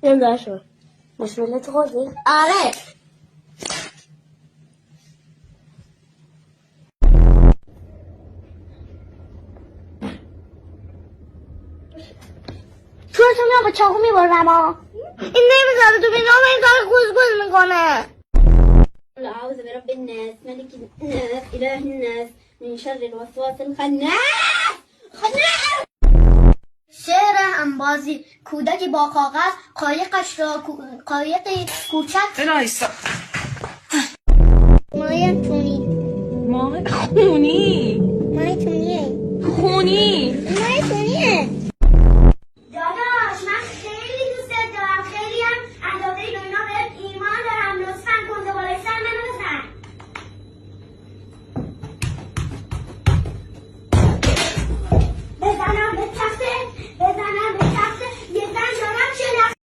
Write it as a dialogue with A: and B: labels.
A: نمیدونم شو.
B: مشمله تو خوردی؟
A: آره. چورتو میام با چاقو میبرم ها. این نمیذاره تو بینام این داره گوز میکنه.
B: اعوذ برب الناس ملك الناس اله الناس من شر الوسواس الخناس.
A: شعر انبازی. کودکی با کاغذ قایق کوچک